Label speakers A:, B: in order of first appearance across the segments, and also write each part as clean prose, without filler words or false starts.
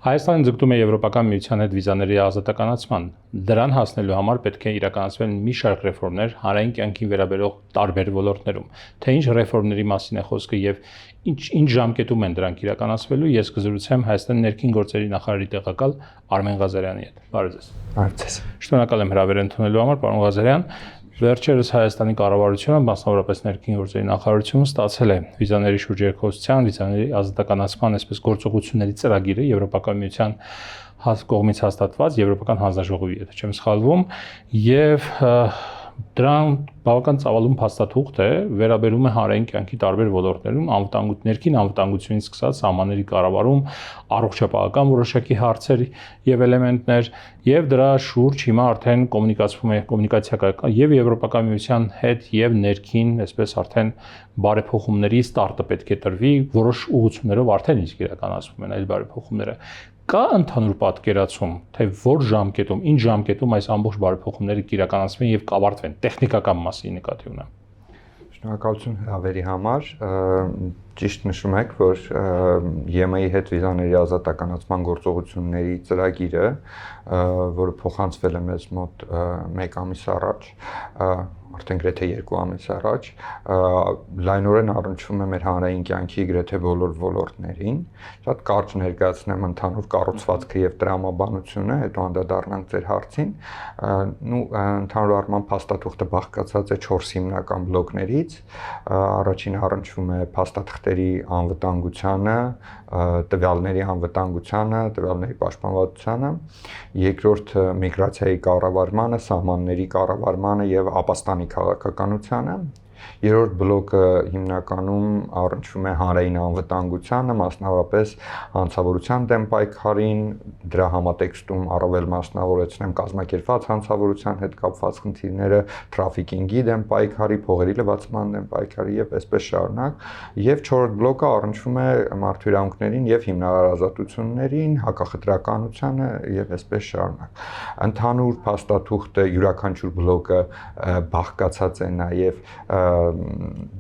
A: Հայաստանը ձգտում է Եվրոպական միության հետ վիզաների ազատականացման։ Դրան հասնելու համար պետք է իրականացվեն մի շարք ռեֆորմներ հանրային կյանքին վերաբերող տարբեր ոլորտներում։ Թե ինչ ռեֆորմների մասին է խոսքը եւ ինչ ժամկետում են դրանք իրականացվելու, ես կզրուցեմ Հայաստանի ներքին գործերի նախարարի տեղակալ Արմեն Ղազարյանի հետ։ Բարև ձեզ։
B: Բարև ձեզ։
A: Շնորհակալ եմ հրավեր ընդունելու համար, պարոն Ղազարյան։ Վերջերս Հայաստանի կառավարությունը, մասնավորապես ներքին գործերի նախարարությունը ստացել է վիզաների շուրջ երկխոսության, վիզաների ազատականացման այսպես գործողությունների ծրագիրը Եվրոպական միության կողմից հաստատված Եվրոպական հանձնաժողովի, եթե չեմ սխալվում, եւ դրան բավական ծավալուն փաստաթուղթ է, վերաբերում է հանրային կյանքի տարբեր ոլորտներում, ներքին անվտանգությունից սկսած սահմանների կառավարում, առողջապահական որոշակի հարցեր եւ էլեմենտներ, եւ դրա շուրջ հիմա արդեն կոմունիկացիա կա եւ Եվրոպական միության հետ եւ ներքին, այսպես արդեն բարեփոխումների ստարտը պետք է տրվի, որոշ ուղղություններով արդեն իսկ իրականացվում են այդ բարեփոխումները։ Կա ընդհանուր պատկերացում, թե որ ժամկետում, ինչ ժամկետում այս ամբողջ բարեփոխումները կիրականացվեն եւ կավարտվեն տեխնիկական մասի նկատի ունեմ։
B: Շնորհակալություն հրավերի համար։ Ճիշտ նշում եք, որ ԵՄ-ի հետ վիզաների ազատականացման գործողությունների ծրագիրը, որը փոխանցվել է մեզ մոտ 1 ամիս առաջ, արդեն գրեթե 2 ամիս առաջ, լայնորեն առնչվում է մեր հանրային կյանքի գրեթե բոլոր ոլորտներին։ Շատ կարճ ներկայացնեմ ընդհանուր կառուցվածքը եւ տրամաբանությունը, հետո անդրադառնանք ձեր հարցին։ Ընդհանուր առմամբ փաստաթուղթը բաղկացած է 4 հիմնական բլոկներից։ Առաջինը առնչվում է փաստաթղթերի անվտանգությանը, տվյալների անվտանգությանը, տվյալների պաշտպանվածությանը, երկրորդը միգրացիայի կառավարմանը, սահմանների կառավարմանը եւ ապաստանի քաղաքականությանը, երրորդ բլոկը հիմնականում առնչվում է հանրային անվտանգությանը, մասնավորապես հանցավորության դեմ պայքարին, դրա համատեքստում առավել մասնավորեցնեմ կազմակերպված հանցավորության հետ կապված խնդիրները, թրաֆիկինգի դեմ պայքարի, փողերի լվացման դեմ պայքարի եւ այսպես շարունակ, եւ չորրորդ բլոկը առնչվում է մարդու իրավունքներին եւ հիմնարար ազատություններին, հակախտրականությանը եւ այսպես շարունակ։ Ընդհանուր փաստաթուղթը յուրաքանչյուր բլոկը բաղկացած է նաեւ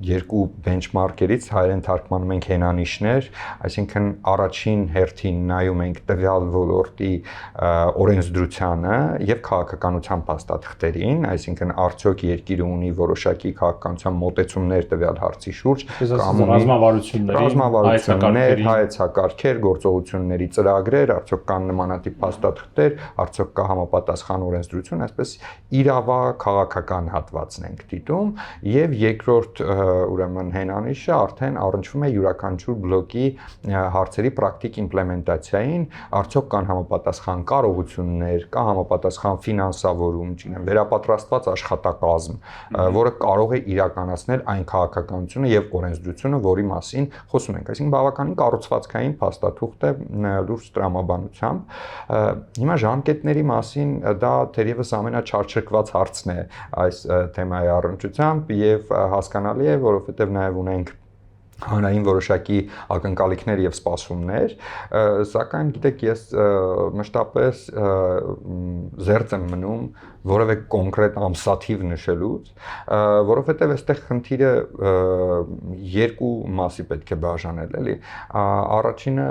B: երկու բենչմարկերից, հայերեն թարգմանում ենք հենանիշներ, այսինքն առաջին հերթին նայում ենք տվյալ ոլորտի օրենսդրությանը եւ քաղաքականության փաստաթղթերին, այսինքն արդյոք երկիրը ունի որոշակի քաղաքականության մոտեցումներ տվյալ հարցի շուրջ,
A: կամ
B: ռազմավարություններ, հայեցակարգեր, գործողությունների ծրագրեր, արդյոք կան նմանատիպ փաստաթղթեր, արդյոք կա համապատասխան օրենսդրություն, այսպես իրավաքաղաքական հատվածն ենք դիտում եւ երկրորդ ուրեմն հենանիշը արդեն առնչվում է յուրաքանչյուր բլոկի հարցերի պրակտիկ իմպլեմենտացիային, արդյոք կան համապատասխան կարողություններ, կա համապատասխան ֆինանսավորում, չգիտեմ, վերապատրաստված աշխատակազմ, որը կարող է իրականացնել այն քաղաքականությունը եւ օրենսդրությունը, որի մասին խոսում ենք, այսինքն բավականին կառուցվածքային փաստաթուղթ է լուրջ տրամաբանությամբ։ Հիմա ժամկետների մասին դա թերևս ամենաչարչրկված հարցն է այս թեմայի առնչությամբ եւ հասկանալի է, որովհետեւ նաեւ ունենք հանրային որոշակի ակնկալիքներ եւ սպասումներ, սակայն գիտեք, ես մշտապես զերծ եմ մնում որևէ կոնկրետ ամսաթիվ նշելուց, որովհետեւ այստեղ խնդիրը երկու մասի պետք է բաժանել, էլի։ Առաջինը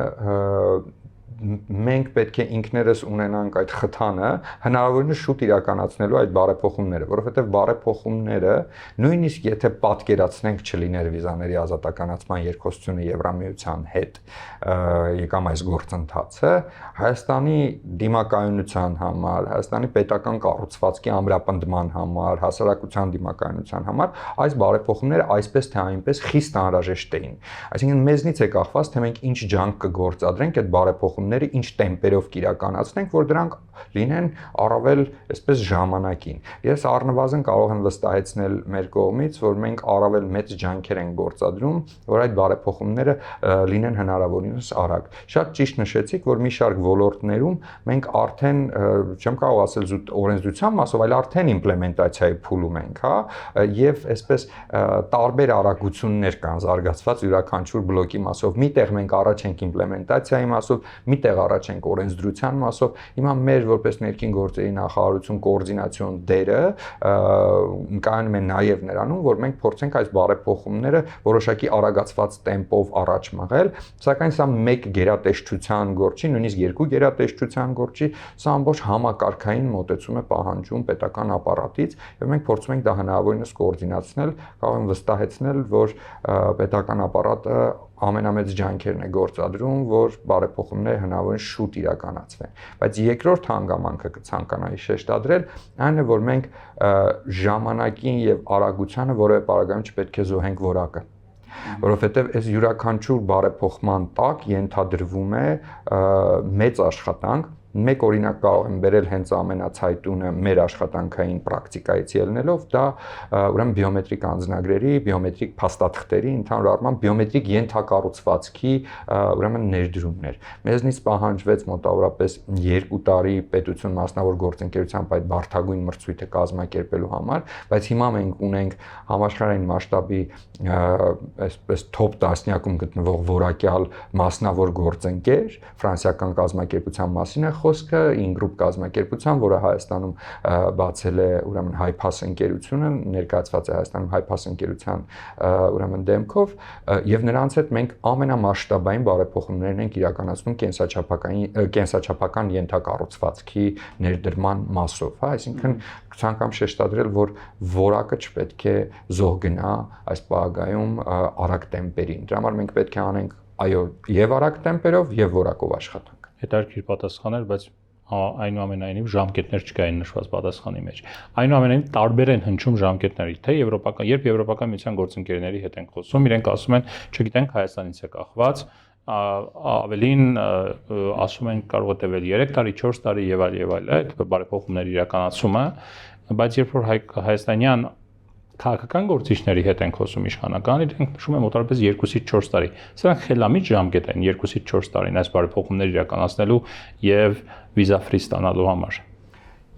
B: մենք պետք է ինքներս ունենանք այդ խթանը հնարավորինս շուտ իրականացնելու այդ բարեփոխումները, որովհետև բարեփոխումները նույնիսկ եթե պատկերացնենք չլիներ վիզաների ազատականացման երկխոսությունը Եվրամիության հետ եկամ այս գործընթացը, Հայաստանի դիմակայունության համար, Հայաստանի պետական կառուցվածքի ամրապնդման համար, հասարակության դիմակայունության համար այս բարեփոխումները այսպես թե այնպես խիստ անհրաժեշտ էին։ Այսինքն մեզնից է կախված, թե մենք ինչ ջանք կգործադրենք այդ բարեփոխումները ինչ տեմպերով կիրականացնենք, որ դրանք լինեն առավել այսպես ժամանակին։ Ես առնվազն կարող եմ վստահեցնել մեր կողմից, որ մենք առավել մեծ ջանքեր ենք գործադրում, որ այդ բարեփոխումները լինեն հնարավորինս արագ։ Շատ ճիշտ նշեցիք, որ մի շարք ոլորտներում մենք արդեն, չեմ կարող ասել զուտ օրենսդրության մասով, այլ արդեն իմպլեմենտացիայի փուլում ենք, հա, եւ այսպես տարբեր արագություններ կան զարգացված յուրաքանչյուր բլոկի մասով։ Միտեղ մենք առաջ ենք իմպլեմենտացիայի մասով, մի տեղ առաջ ենք օրենսդրության մասով, հիմա մեր որպես ներքին գործերի նախարարություն կոորդինացիոն դերը կայանում է նաև նրանում, որ մենք փորձենք այս բարեփոխումները որոշակի արագացված տեմպով առաջ մղել, սակայն սա մեկ գերատեսչության գործ չի, նույնիսկ երկու գերատեսչության գործ չի, սա ամբողջ համակարգային մոտեցում է պահանջում պետական ապարատից, եւ մենք փորձում ենք դա հնարավորինս կոորդինացնել, կարող եմ վստահեցնել, որ պետական ապարատը ամենամեծ ջանքերն է գործադրում, որ բարեփոխումները հնարավորինս շուտ իրականացվեն։ Բայց երկրորդ հանգամանքը կցանկանայի շեշտադրել, այն է, որ մենք ժամանակին եւ արագությանը որևէ պարագայում չպետք է զոհենք որակը, որովհետեւ այս յուրաքանչյուր բարեփոխման տակ ենթադրվում է մեծ աշխատանք։ Մեկ օրինակ կարող եմ բերել հենց ամենացայտունը մեր աշխատանքային պրակտիկայից ելնելով, դա ուրեմն բիոմետրիկ անձնագրերի, բիոմետրիկ փաստաթղթերի, ընդհանուր առմամբ բիոմետրիկ ենթակառուցվածքի ուրեմն ներդրումներ։ Մեզնից պահանջվեց մոտավորապես 2 տարի պետություն մասնավոր գործընկերությամբ այդ բարդագույն մրցույթը կազմակերպելու համար, բայց հիմա մենք ունենք համաշխարհային մասշտաբի այսպես top 10-յակում գտնվող որակյալ մասնավոր գործընկեր, ֆրանսիական կազմակերպության մասին է խոսքը, In-Group կազմակերպության, որը Հայաստանում բացել է ուրեմն Հայփաս ընկերությունը, ներկայացված է Հայաստանում Հայփաս ընկերության ուրեմն դեմքով, եւ նրանց հետ մենք ամենամասշտաբային բարեփոխումներն ենք իրականացնում կենսաչափական ենթակառուցվածքի ներդրման մասով, հա, այսինքն ցանկամ շեշտադրել, որ որակը չպետք է զոհ գնա այս պարագայում արագ տեմպերին։ Դրա համար մենք պետք է անենք այո, եւ արագ տեմպերով եւ որակով աշխատանք։
A: Հետարքիր պատասխաներ, բայց այնուամենայնիվ ժամկետներ չկային նշված պատասխանի մեջ։ Այնուամենայնիվ տարբեր են հնչում ժամկետների, թե երբ Եվրոպական միության գործընկերների հետ ենք խոսում, իրենք ասում են, չգիտենք Հայաստանից է կախված, ավելին ասում են կարող է տևել 3 տարի, 4 տարի եւ այլ, այդ բարեփոխումների իրականացումը, բայց երբ որ հայաստանյան քաղաքական գործիչների հետ ենք խոսում իշխանական, իրենք նշում են մոտավորապես 2-ից 4 տարի։ Սրանք խելամիտ ժամկետ են 2-ից 4 տարին այս բարեփոխումները իրականացնելու եւ վիզա ֆրի ստանալու համար։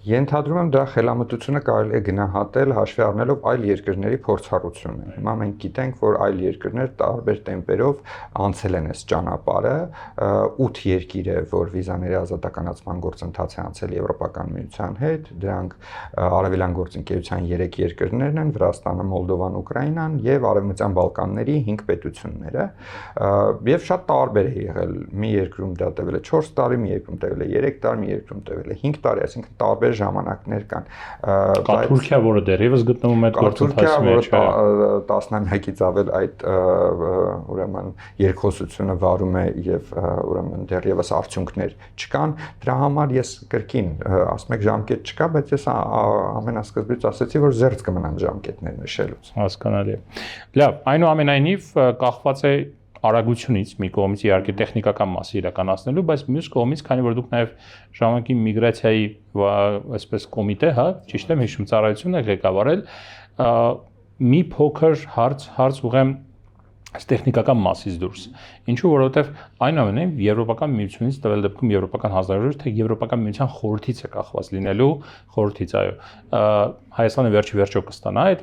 B: Ենթադրում եմ դրա խելամտությունը կարելի է գնահատել հաշվի առնելով այլ երկրների փորձառությունը։ Հիմա մենք գիտենք, որ այլ երկրներ տարբեր տեմպերով անցել են այս ճանապարհը, 8 երկիր է, որ վիզաների ազատականացման գործընթաց է անցել Եվրոպական միության հետ, դրանք Արևելյան գործընկերության 3 երկրներն են՝ Վրաստանը, Մոլդովան, Ուկրաինան եւ Արևմտյան Բալկանների 5 պետությունները, եւ շատ տարբեր է եղել։ Մի երկրում դա տևել է 4 տարի, մի երկրում տևել է 3 տարի, մի երկրում տևել է 5 տարի, այսինքն տարբեր ժամանակներ կան։
A: Կա Թուրքիա, որը դեռևս գտնվում է գործընթացի մեջ,
B: որը 10-ամյակից ավել այդ ուրեմն երկխոսությունը վարում է եւ ուրեմն դեռևս արդյունքներ չկան։ Դրա համար ես կրկին ասում եք ժամկետ չկա, բայց ես ամենասկզբից ասացի, որ զերծ կմնան ժամկետներ նշելուց։
A: Հասկանալի է։ Լավ, այնուամենայնիվ կախված է արագությունից մի կողմից իհարկե տեխնիկական մասը իրականացնելու, բայց մյուս կողմից, քանի որ դուք նաև ժամանակի միգրացիայի այսպես կոմիտե, հա, ճիշտ եմ հիշում, ծառայություն եք ղեկավարել, մի փոքր հարց ուղեմ այս տեխնիկական մասից դուրս։ Ինչու, որովհետև այնուամենայնիվ Եվրոպական միությունից տվել դեպքում Եվրոպական հանձնաժողովը, թե Եվրոպական միության խորհրդից է կախված լինելու, խորհրդից, այո, Հայաստանը վերջիվերջո կստանա այդ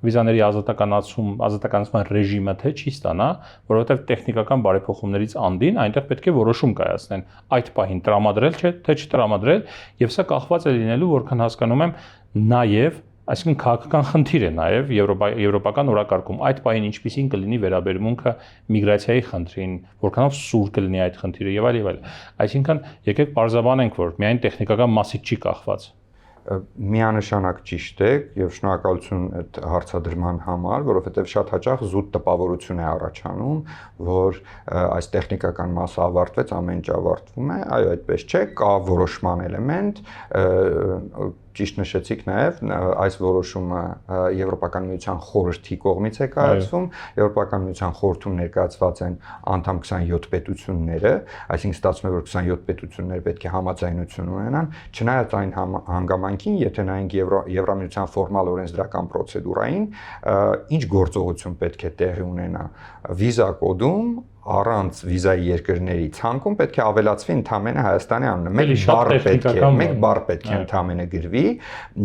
A: վիզաների ազատականացման ռեժիմը, թե չի ստանա, որովհետև տեխնիկական բարեփոխումներից անդին այնտեղ պետք է որոշում կայացնեն այդ պահին տրամադրել, թե չտրամադրել, եւ սա կախված է լինելու, որքան հասկանում եմ, նաեւ այսինքն քաղաքական խնդիր է նաև եվրոպական օրակարգում այդ պահին ինչպիսին կլինի վերաբերմունքը միգրացիայի խնդրին, որքանով սուր կլինի այդ խնդիրը եւ այլ։ Այսինքն եկեք պարզաբանենք, որ միայն տեխնիկական մասից չի կախված։
B: Միանշանակ ճիշտ է եւ շնորհակալություն այդ հարցադրման համար, որովհետեւ շատ հաճախ զուտ տպավորություն է առաջանում, որ այս տեխնիկական մասը ավարտվեց, ամեն ինչ ավարտվում է, այո, այդպես չէ, կա որոշման էլեմենտ, ճիշտ նշեցիք նաև այս որոշումը Եվրոպական միության խորհրդի կողմից է կայացվում, Եվրոպական միության խորհրդում ներկայացված են անդամ 27 պետությունները, այսինքն ստացվում է, որ 27 պետությունները պետք է համաձայնություն ունենան, չնայած այն հանգամանքին, եթե նայենք Եվրամիության ֆորմալ օրենսդրական պրոցեդուրային, ինչ գործողություն պետք է տեղի ունենա վիզա կոդում առանց վիզայի երկրների ցանկում պետք է ավելացվի ընդամենը Հայաստանի անունը։ Մեկ բառ պետք է ընդամենը գրվի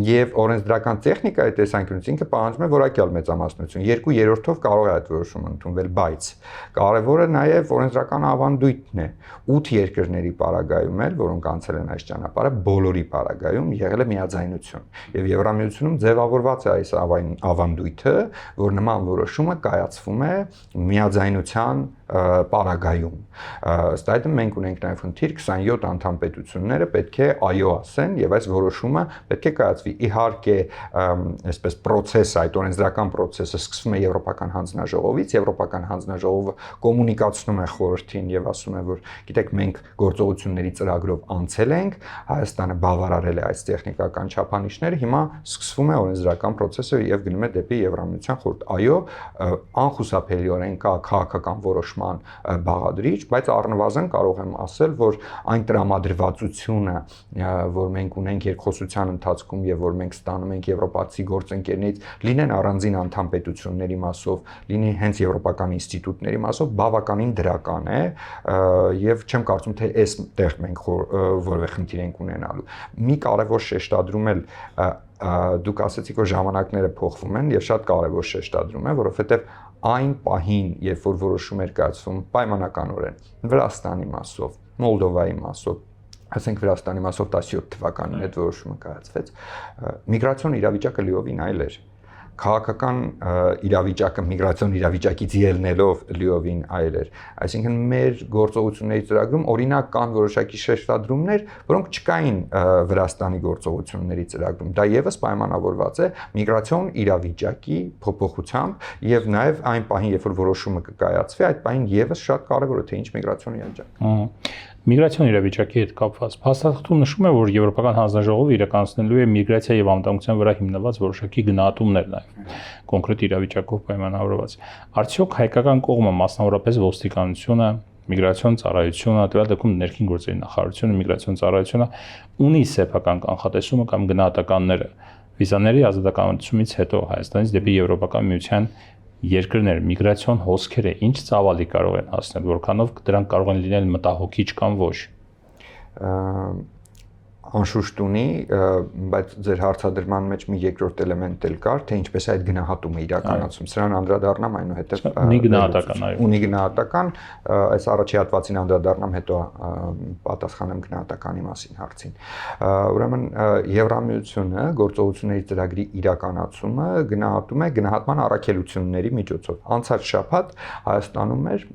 B: եւ օրենսդրական տեխնիկայի տեսանկյունից ինքը պահանջում է որակյալ մեծամասնություն։ 2/3-ով կարող է այդ որոշումը ընդունվել, բայց կարևորը նաեւ օրենսդրական ավանդույթն է։ 8 երկրների պարագայում էլ, որոնք անցել են այս ճանապարհը, բոլորի պարագայում եղել է միաձայնություն։ Եւ Եվրամիությունում ձևավորված է այս ավանդույթը, որ նման որոշումը կայացվում է միաձայնության պարագայում։ Ըստ այդմ մենք ունենք նաև խնդիր 27 անդամ պետությունները պետք է այո ասեն եւ այս որոշումը պետք է կայացվի։ Իհարկե, այսպես process-ը, այդ օրենսդրական process-ը սկսվում է Եվրոպական հանձնաժողովից, Եվրոպական հանձնաժողովը կոմունիկացնում է խորհրդին եւ ասում է, որ գիտեք, մենք գործողությունների ծրագրով անցել ենք, Հայաստանը բավարարել է այս տեխնիկական չափանիշները, հիմա սկսվում է օրենսդրական process-ը եւ գնում է դեպի Եվրամիության խորհուրդ։ Այո, անխուսափելիորեն կա քաղաքական որոշման բաղադրիչ, բայց առնվազն կարող եմ ասել, որ այն տրամադրվածությունը, որ մենք ունենք երկխոսության ընթացքում եւ որ մենք ստանում ենք եվրոպացի գործընկերներից, լինեն առանձին անդամ պետությունների մասով, լինի հենց եվրոպական ինստիտուտների մասով, բավականին դրական է եւ չեմ կարծում թե այստեղ մենք որևէ խնդիր ենք ունենալու։ Մի կարևոր շեշտադրում էլ դուք ասացիք, որ ժամանակները փոխվում են եւ շատ կարևոր շեշտադրում է, որովհետեւ այն պահին, երբ որ որոշում էր կայացվում պայմանականորեն Վրաստանի մասով, Մոլդովայի մասով, ասենք Վրաստանի մասով 17 թվականին այդ որոշումը կայացվեց, միգրացիոն իրավիճակը լիովին այլ էր։ Քաղաքական իրավիճակը միգրացիոն իրավիճակից ելնելով լիովին այլ էր։ Այսինքն մեր գործողությունների ծրագրում օրինակ կան որոշակի շեշտադրումներ, որոնք չկային Վրաստանի գործողությունների ծրագրում։ Դա եւս պայմանավորված է միգրացիոն իրավիճակի փոփոխությամբ եւ նաեւ այն պահին, երբ որ որոշումը կկայացվի, այդ պահին եւս շատ կարեւոր է թե ինչ միգրացիոն իրավիճակ։
A: Միգրացիոն իրավիճակի հետ կապված փաստաթղթում նշում է, որ Եվրոպական հանձնաժողովը իրականացնելու է միգրացիա եւ անվտանգության վրա հիմնված որոշակի գնահատումներ նաեւ կոնկրետ իրավիճակով պայմանավորված։ Արդյոք հայկական կողմը, մասնավորապես ոստիկանությունը, միգրացիոն ծառայությունը, տվյալ դեպքում ներքին գործերի նախարարությունը, միգրացիոն ծառայությունը ունի սեփական կանխատեսումը կամ գնահատականները վիզաների ազատականացումից հետո Հայաստանից դեպի Եվրոպական միության երկրներ միգրացիոն հոսքերը ինչ ծավալի կարող են հասնել, որքանով դրանք կարող են լինել մտահոգիչ կամ ոչ։
B: Անշուշտ ունի, բայց ձեր հարցադրման մեջ մի երկրորդ էլեմենտ էլ կար, թե ինչպես է այդ գնահատումը իրականացում։ Սրան անդրադառնամ, այնուհետև
A: ունի գնահատական, այո։
B: Ունի գնահատական, այս առաջի հատվածին անդրադառնամ, հետո պատասխանեմ գնահատականի մասին հարցին։ Ուրեմն Եվրամիությունը գործողությունների ծրագրի իրականացումը գնահատում է գնահատման առաքելությունների միջոցով։ Անցած շաբաթ Հայաստանում էր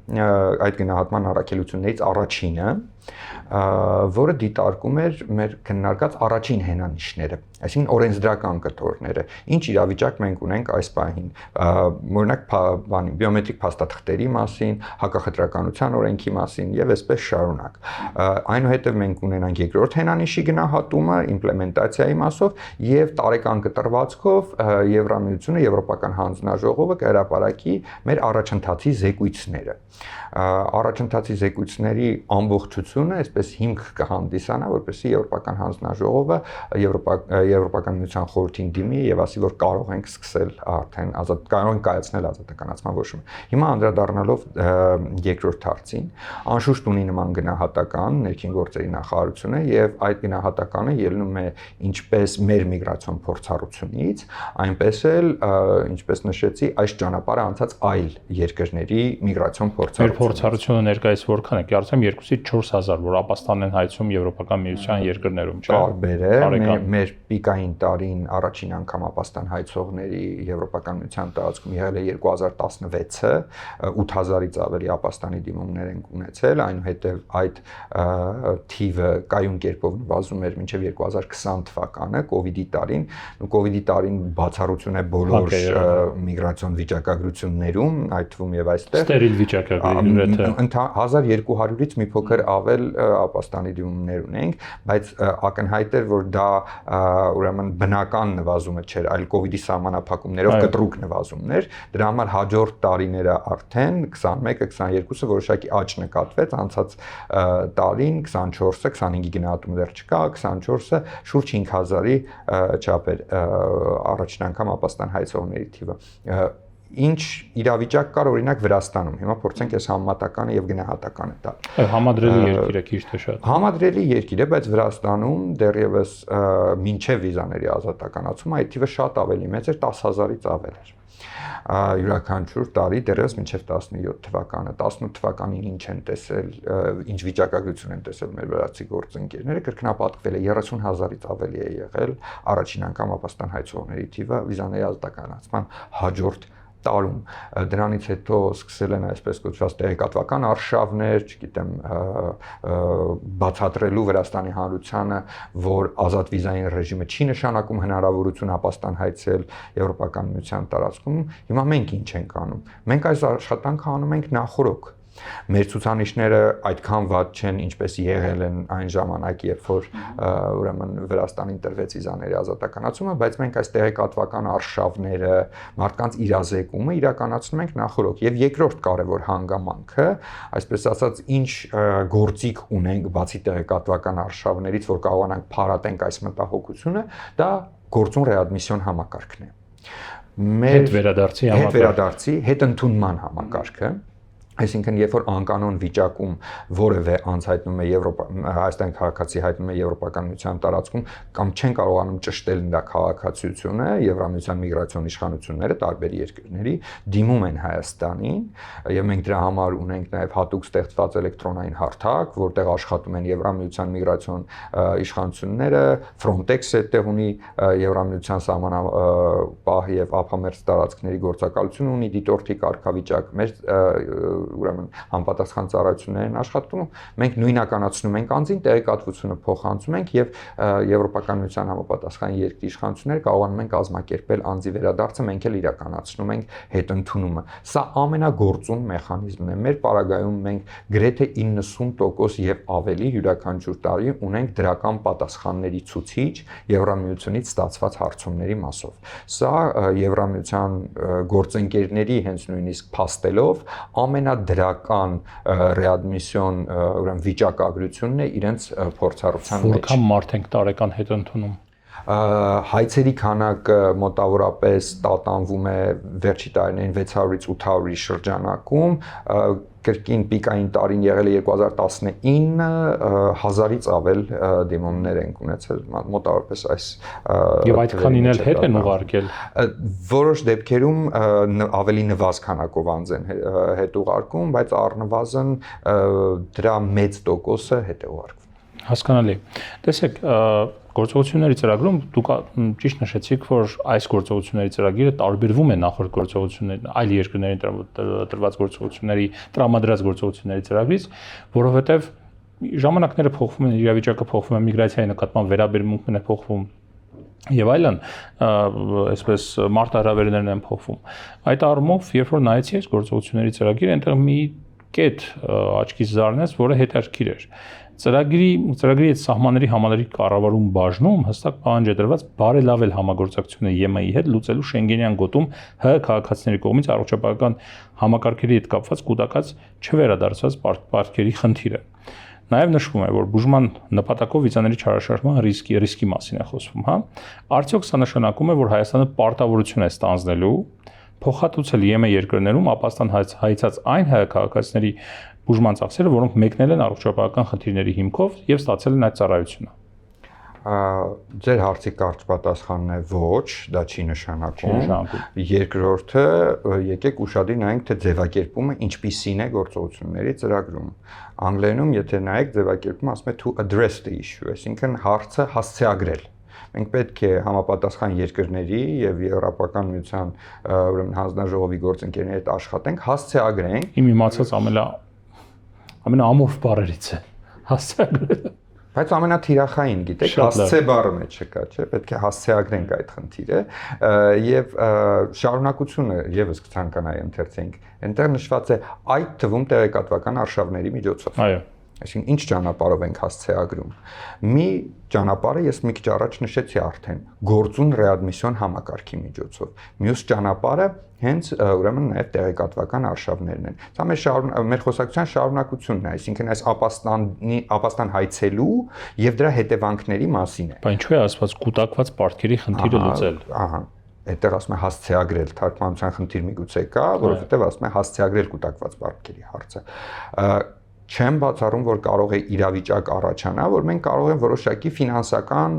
B: այդ գնահատման առաքելություններից առաջինը, որը դիտարկում էր մեր քննարկած առաջին հենանիշները, այսինքն օրենսդրական կտորները, ինչ իրավիճակ մենք ունենք այս պահին, օրինակ բիոմետրիկ փաստաթղթերի մասին, հակախտրականության օրենքի մասին եւ այսպես շարունակ։ Այնուհետեւ մենք ունենանք երկրորդ հենանիշի գնահատումը իմպլեմենտացիայի մասով եւ տարեկան կտրվածքով Եվրամիությունը, Եվրոպական հանձնաժողովը կհրապարակի մեր առաջընթացի զեկույցները։ Առաջընթացի զեկույցների ամբողջությունը այսպես հիմք կհանդիսանա, որպեսզի Եվրոպական հանձնաժողովը Եվրոպական միության խորհրդին դիմի եւ ասի, որ կարող ենք սկսել արդեն կարող ենք կայացնել ազատականացման որոշումը։ Հիմա անդրադառնալով երկրորդ հարցին, անշուշտ ունի նման գնահատական ներքին գործերի նախարարությունը եւ այդ գնահատականը ելնում է ինչպես մեր միգրացիոն փորձառությունից, այնպես էլ ինչպես նշեցի, այս ճանապարհը անցած այլ երկրների միգրացիոն փորձառություն։
A: Փորձառությունը ներկայիս որքան է, կարծեմ 2-ից 4000, որ ապաստան են հայցում Եվրոպական միության երկրներում, չէ՞։
B: Տարբեր է, մեր պիկային տարին առաջին անգամ ապաստան հայցողների Եվրոպական միության տարածքում եղել է 2016-ը, 8000-ից ավելի ապաստանի դիմումներ են ունեցել, այնուհետև այդ թիվը կայուն կերպով նվազում էր մինչև 2020 թվականը, կոവിഡ്ի տարին, կոവിഡ്ի տարին բացառություն է բոլոր միգրացիոն վիճակագրություններում, այդ թվում եւ այստեղ
A: ստերիլ վիճակագրի
B: 1200-ից մի փոքր ավել ապաստանի դիմումներ ունենք, բայց ակնհայտ էր, որ դա ուրեմն բնական նվազումը չէր, այլ կոവിഡ്ի սահմանափակումներով կտրուկ նվազումներ, դրա համար հաջորդ տարիները արդեն 21-22-ը որոշակի աճ նկատվեց, անցած տարին 24-ը 25-ի գնահատում դեռ չկա, 24-ը շուրջ 5000-ի չափ էր առաջին անգամ ապաստան հայցողների թիվը։ ինչ իրավիճակ կար օրինակ Վրաստանում։ Հիմա փորձենք այս համեմատականը եւ գնահատականը տալ։
A: Համադրելի երկիր է քիչ թե շատ։
B: Համադրելի երկիր է, բայց Վրաստանում դեռևս մինչև վիզաների ազատականացումը այդ թիվը շատ ավելի մեծ էր, 10,000-ից ավել էր։ Յուրաքանչյուր տարի դեռևս մինչև 17 թվականը, 18 թվականին ինչ են տեսել, ինչ վիճակագրություն են տեսել մեր վրացի գործընկերները, կրկնապատկվել է 30,000-ից ավելի է եղել առաջին անգամ ապաստան հայցողների թիվը վիզաների ազատականացման հաջորդ տարում։ Դրանից հետո սկսել են այսպես կոչված տեղեկատվական արշավներ, չգիտեմ, բացատրելու Վրաստանի հանրությանը, որ ազատ վիզային ռեժիմը չի նշանակում հնարավորություն ապաստան հայցել Եվրոպական միության տարածքում։ Հիմա մենք ինչ ենք անում։ Մենք այս աշխատանքը անում ենք նախորոք։ Մեր ցուցանիշները այդքան վատ չեն, ինչպես եղել են այն ժամանակ, երբ որ ուրեմն Վրաստանին տրվեց վիզաների ազատականացումը, բայց մենք այս տեղեկատվական արշավները, մարդկանց իրազեկումը իրականացնում ենք նախորոք։ Եվ երկրորդ կարևոր հանգամանքը, այսպես ասած, ինչ գործիք ունենք բացի տեղեկատվական արշավներից, որ կարողանանք փարատենք այս մտահոգությունը, դա գործուն ռեադմիսիոն համակարգն է։
A: Հետ վերադարձի
B: հետընդունման համակարգը, այսինքն երբ որ անկանոն վիճակում որևէ անձ հայտնում է Հայաստանի քաղաքացի հայտնում է Եվրոպական միության տարածքում կամ չեն կարողանում ճշտել նրա քաղաքացիությունը, Եվրամիության միգրացիոն իշխանությունները տարբեր երկրների դիմում են Հայաստանին, եւ մենք դրա համար ունենք նաեւ հատուկ ստեղծված էլեկտրոնային հարթակ, որտեղ աշխատում են Եվրամիության միգրացիոն իշխանությունները, Frontex-ը այդտեղ ունի Եվրամիության սահմանապահ եւ ափամերձ տարածքների գործակալություն ունի դիտորդի կարգավիճակ, մեր ուրեմն համապատասխան ծառայություններ են աշխատում, մենք նույնականացնում ենք անձին, տեղեկատվությունը փոխանցում ենք եւ Եվրոպական միության համապատասխան երկրի իշխանությունները կարողանում են կազմակերպել անձի վերադարձը, մենք էլ իրականացնում ենք հետընդունումը։ Սա ամենագործուն մեխանիզմն է։ Մեր պարագայում մենք գրեթե 90% եւ ավելի յուրաքանչյուր տարի ունենք դրական պատասխանների ցուցիչ Եվրամիությունից ստացված հարցումների մասով։ Սա Եվրամիության գործընկերների հենց նույնիսկ փաստելով ամենադրական ռեադմիսիոն ուրեմն վիճակագրությունն է իրենց փորձառության մեջ։
A: Որքան մարդ ենք տարեկան հետ ընդունում։
B: Հայցերի քանակը մոտավորապես տատանվում է վերջի տարիներին 600-ից 800-ի շրջանակում, կրկին պիկային տարին եղել է 2019, 1000-ից ավել դիմումներ են ունեցել մոտավորապես այս
A: եւ այդքանին էլ հետ են ուղարկել։
B: Որոշ դեպքերում ավելի նվազ քանակով անձ են հետ ուղարկում, բայց առնվազն դրա մեծ տոկոսը հետ է ուղարկվում։
A: Հասկանալի։ Տեսեք, գործողությունների ծրագրում դուք ճիշտ նշեցիք, որ այս գործողությունների ծրագիրը տարբերվում է նախորդ գործողությունների, այլ երկրներին տրված գործողությունների, տրամադրած գործողությունների ծրագրից, որովհետև ժամանակները փոխվում են, իրավիճակը փոխվում է, միգրացիայի նկատմամբ վերաբերմունքն է փոխվում եւ այլն, այսպես մարտահրավերներն են փոխվում։ Այդ առումով, երբ որ նայեցի այս գործողությունների ծրագիրը, այնտեղ մի կետ աչքից զարնեց, որը հետաքրքիր էր։ Ծրագրի այդ սահմանների համալրի կառավարում բաժնում հստակ պահանջ է դրված բարելավել համագործակցությունը ԵՄ-ի հետ լուծելու Շենգենյան գոտում ՀՀ քաղաքացիների կողմից առողջապահական համակարգերի հետ կապված կուտակած չվերադարձված պարտքերի խնդիրը։ Նաև նշվում է, որ բուժման նպատակով վիզաների չարաշահման ռիսկի մասին է խոսվում, հա։ Արդյոք սա նշանակում է, որ Հայաստանը պարտավորություն է ստանձնելու փոխհատուցել ԵՄ երկրներում ապաստան հայցած այն հայ քաղաքացիների բուժման ծախսերը, որոնք մեկնել են առողջապահական խնդիրների հիմքով եւ ստացել են այդ ծառայությունը։
B: Ձեր հարցի կարճ պատասխանն է ոչ, դա չի նշանակում։ Երկրորդը, եկեք ուշադիր նայենք, թե ձևակերպումը ինչպիսին է գործողությունների ծրագրում։ Անգլերենում, եթե նայեք, ձևակերպումը ասում է to address the issue, այսինքն հարցը հասցեագրել։ Մենք պետք է համապատասխան երկրների եւ Եվրոպական միության ուրեմն հանձնաժողովի գործընկերների հետ աշխատենք, հասցեագրենք։
A: Իմ իմացած ամենաամորֆ բառերից է հասցեագրելը։
B: Բայց ամենաթիրախային, գիտեք, հասցե բառը մեջ չկա, չէ՞, պետք է հասցեագրենք այդ խնդիրը եւ շարունակությունը եւս կցանկանայի ընթերցենք։ Այնտեղ նշված է այդ թվում տեղեկատվական արշավների միջոցով։
A: Այո։
B: Այսինքն ինչ ճանապարհով ենք հասցեագրում։ Մի ճանապարհը ես մի քիչ առաջ նշեցի արդեն, գործուն ռեադմիսիոն համակարգի միջոցով։ Մյուս ճանապարհը հենց ուրեմն նաև տեղեկատվական արշավներն են։ Սա մեր խոսակցության շարունակությունն է, այսինքն այս ապաստան հայցելու եւ դրա հետևանքների մասին է։
A: Բայց ինչու է ասված կուտակված պարտքերի խնդիրը լուծել։
B: Ահա։ այդտեղ ասում է հասցեագրել, թարգմանության խնդիր միգուցե կա, որովհետև ասում է հասցեագրել կուտակված բարքերի հարցը։ Չեմ բացառում, որ կարող է իրավիճակ առաջանա, որ մենք կարող ենք որոշակի ֆինանսական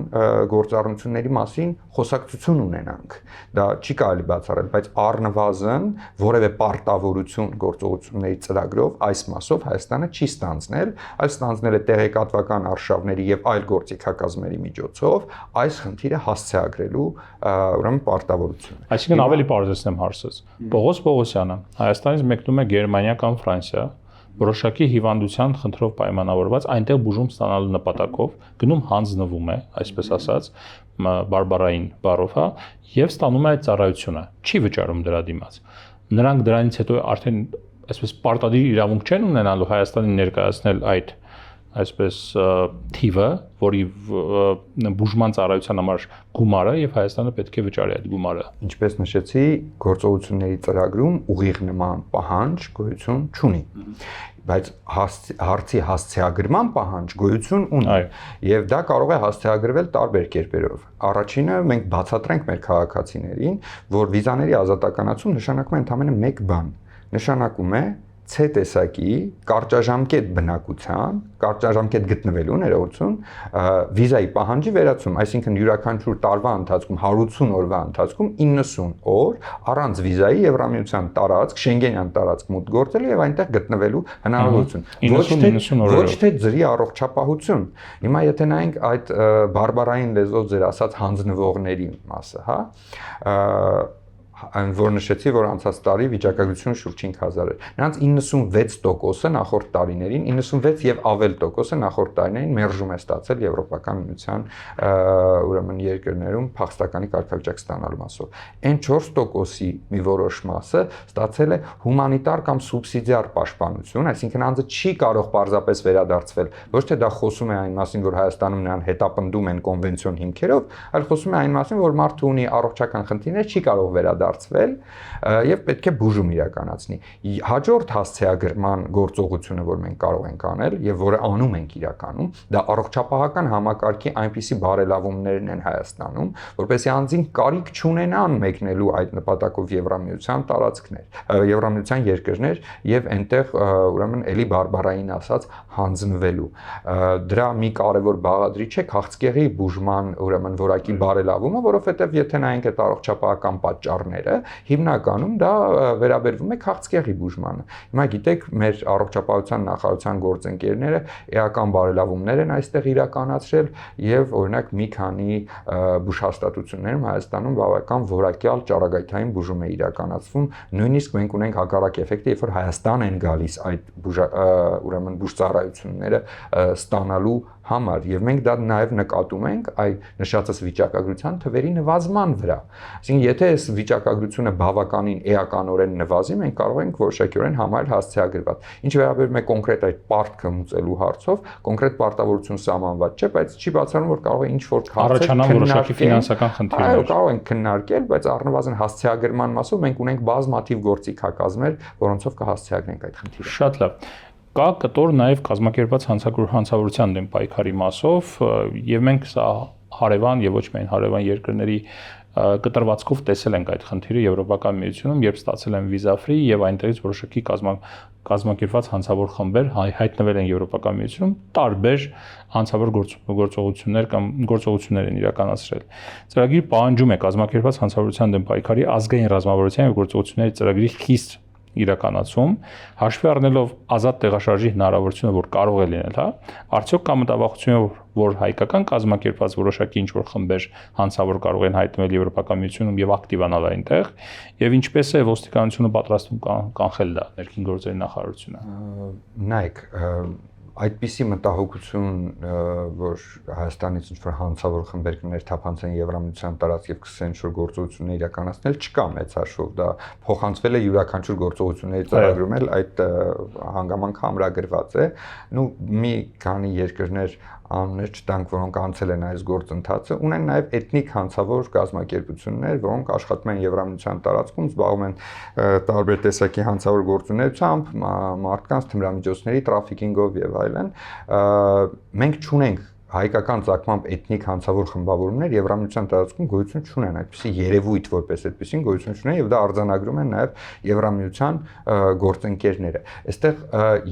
B: գործառույթների մասին խոսակցություն ունենանք։ Դա չի կարելի բացառել, բայց առնվազն որևէ պարտավորություն գործողությունների ծրագրով այս մասով Հայաստանը չի ստանձնել, այլ ստանձնել է տեղեկատվական արշավների եւ այլ գործիքակազմերի միջոցով այս խնդիրը հասցեագրելու ուրեմն պարտավորություն։
A: Այսինքն ավելի բարձրացնեմ հարցս։ Պողոս Պողոսյանը Հայաստանից մեկնում է Գերմանիա կամ Ֆրանսիա, որոշակի հիվանդության խնդրով պայմանավորված այնտեղ բուժում ստանալու նպատակով գնում հանձնվում է, այսպես ասած, բարբարային բառով, հա, եւ ստանում է այդ ծառայությունը։ Չի վճարում դրա դիմաց։ Նրանք դրանից հետո արդեն այսպես պարտադիր իրավունք չեն ունենալու Հայաստանին ներկայացնել այդ այսպես թիվը, որի բուժման ծառայության համար գումարը եւ Հայաստանը պետք է վճարի այդ գումարը։
B: Ինչպես նշեցի, գործողությունների ծրագրում ուղիղ նման պահանջ գոյություն չունի, բայց հարցի հասցեագրման պահանջ գոյություն ունի եւ դա կարող է հասցեագրվել տարբեր կերպերով։ Առաջինը մենք բացատրենք մեր քաղաքացիներին, որ վիզաների ազատականացում նշանակում է ընդամենը մեկ բան, նշանակում է C տեսակի կարճաժամկետ բնակության, կարճաժամկետ գտնվելու ներողություն, վիզայի պահանջի վերացում, այսինքն յուրաքանչյուր տարվա ընթացքում 180 օրվա ընթացքում 90 օր առանց վիզայի Եվրամիության տարածք, Շենգենյան տարածք մուտք գործելու եւ այնտեղ գտնվելու հնարավորություն։ Ոչ թե ձրի առողջապահություն։ Հիմա եթե նայենք այդ բարբարային լեզվով ձեր ասած հանձնվողների մասը, հա, որ նշեցի, որ անցած տարի վիճակագրությունը շուրջ 5000 էր։ Նրանց 96%-ը նախորդ տարիներին, 96 եւ ավել տոկոսը նախորդ տարիներին մերժում է ստացել Եվրոպական միության ուրեմն երկրներում փախստականի կարգավիճակ ստանալու մասով։ Այն 4%-ի մի որոշ մասը ստացել է հումանիտար կամ սուբսիդիար պաշտպանություն, այսինքն անձը չի կարող պարզապես վերադարձվել, ոչ թե դա խոսում է այն մասին, որ Հայաստանում նրան հետապնդում են կոնվենցիոն հիմքերով, այլ խոսում է այն մասին, որ մարդը ունի առողջական խնդիրներ, չի կարող վերադարձվել եւ պետք է բուժում իրականացնի։ Հաջորդ հասցեագրման գործողությունը, որ մենք կարող ենք անել եւ որը անում ենք իրականում, դա առողջապահական համակարգի այնպիսի բարելավումներն են Հայաստանում, որպեսզի անձին կարիք չունենան մեկնելու այդ նպատակով Եվրամիության տարածքներ, Եվրամիության երկրներ եւ այնտեղ ուրեմն էլի բարբարային ասած հանձնվելու։ Դրա մի կարևոր բաղադրիչ է քաղցկեղի բուժման ուրեմն որակի բարելավումը, որովհետեւ եթե նայենք այդ առողջապահական պատճառները, հիմնականում դա վերաբերվում է քաղցկեղի բուժմանը։ Հիմա գիտեք, մեր առողջապահության նախարարության գործընկերները էական բարելավումներ են այստեղ իրականացրել եւ օրինակ մի քանի բուժհաստատություններում Հայաստանում բավական որակյալ ճառագայթային բուժում է իրականացվում, նույնիսկ մենք ունենք հակառակ էֆեկտը, երբ որ Հայաստան են գալիս այդ ուրեմն բուժծառայությունները ստանալու համար եւ մենք դա նաեւ նկատում ենք այ նշածս վիճակագրության թվերի նվազման վրա։ Այսինքն եթե այս վիճակագրությունը բավականին էականորեն նվազի, մենք կարող ենք որոշակիորեն համարել հասցեագրված։ Ինչ վերաբերում է կոնկրետ այդ պարտքը մուծելու հարցով, կոնկրետ պարտավորություն սահմանված չէ, բայց չի բացառում, որ կարող է ինչ-որ
A: առաջանան որոշակի ֆինանսական խնդիրներ։
B: Այո, կարող ենք քննարկել, բայց առնվազն հասցեագրման մասով մենք ունենք բազմաթիվ գործիքակազմեր, որոնցով կհասցեագրենք այդ խնդիրը։
A: Շատ լավ։ Կա կտոր նաև կազմակերպված հանցավորության դեմ պայքարի մասով եւ մենք սա հարևան եւ ոչ միայն հարևան երկրների կտրվածքով տեսել ենք այդ խնդիրը Եվրոպական միությունում, երբ ստացել են վիզա ֆրի եւ այնտեղից որոշակի կազմակերպված հանցավոր խմբեր հայտնվել են Եվրոպական միությունում, տարբեր հանցավոր գործողություններ կամ գործողություններ են իրականացրել։ Ծրագիրը պահանջում է կազմակերպված հանցավորության դեմ պայքարի ազգային ռազմավարության եւ գործողությունների ծրագրի խիստ իրականացում, հաշվի առնելով ազատ տեղաշարժի հնարավորությունը, որ կարող է լինել, հա, արդյոք կա մտավախություն, որ հայկական կազմակերպված որոշակի ինչ-որ խմբեր հանցավոր կարող են հայտնվել Եվրոպական միությունում եւ ակտիվանալ այնտեղ, եւ ինչպես է ոստիկանությունը պատրաստվում կանխել դա ներքին գործերի նախարարությունը։
B: Նայեք, այդպիսի մտահոգություն, որ Հայաստանից ինչ-որ հանցավոր խմբեր կներթափանցեն Եվրամիության տարածք եւ կսկսեն ինչ-որ գործողություններ իրականացնել, չկա մեծ հաշվով, դա փոխանցվել է յուրաքանչյուր գործողությունների ծրագրում էլ այդ հանգամանքը ամրագրված է։ Մի քանի երկրներ անուններ չտանք, որոնք անցել են այս գործընթացը, ունեն նաև էթնիկ հանցավոր կազմակերպություններ, որոնք աշխատում են Եվրամիության տարածքում, զբաղվում են տարբեր տեսակի հանցավոր գործունեությամբ, մարդկանց թմրամիջոցների տրաֆիկինգով եւ այլն։ Մենք չունենք հայկական ցակմամբ էթնիկ հանցավոր խմբավորումներ Եվրամիության տարածքում գոյություն չունեն, այդպիսի երևույթ որպես այդպիսին գոյություն չունեն եւ դա արձանագրում են նաեւ Եվրամիության գործընկերները։ Այստեղ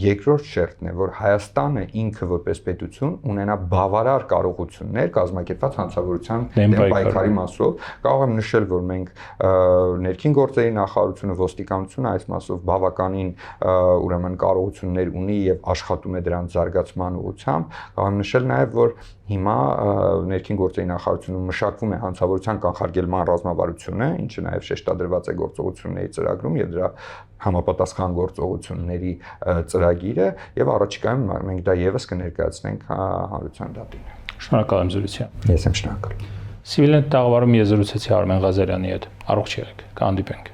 B: երկրորդ շերտն է, որ Հայաստանը ինքը որպես պետություն ունենա բավարար կարողություններ կազմակերպված հանցավորության դեմ պայքարի մասով։ Կարող եմ նշել, որ մենք ներքին գործերի նախարարությունը, ոստիկանությունը այս մասով բավականին ուրեմն կարողություններ ունի եւ աշխատում է դրանց զարգացման ուղղությամբ։ Կարող եմ նշել նաեւ, որ հիմա ներքին գործերի նախարարությունը մշակվում է հանցավորության կանխարգելման ռազմավարությունը, ինչը նաեւ շեշտադրված է գործողությունների ծրագրում եւ դրա համապատասխան գործողությունների ծրագիրը եւ առաջիկայում մենք դա եւս կներկայացնենք հանրության դատին։
A: Շնորհակալ եմ զրույցին։
B: Ես եմ շնորհակալ։
A: Civilnet տաղավարում ես զրուցեցի Արմեն Ղազարյանի հետ։ Առողջ եղեք, կհանդիպենք։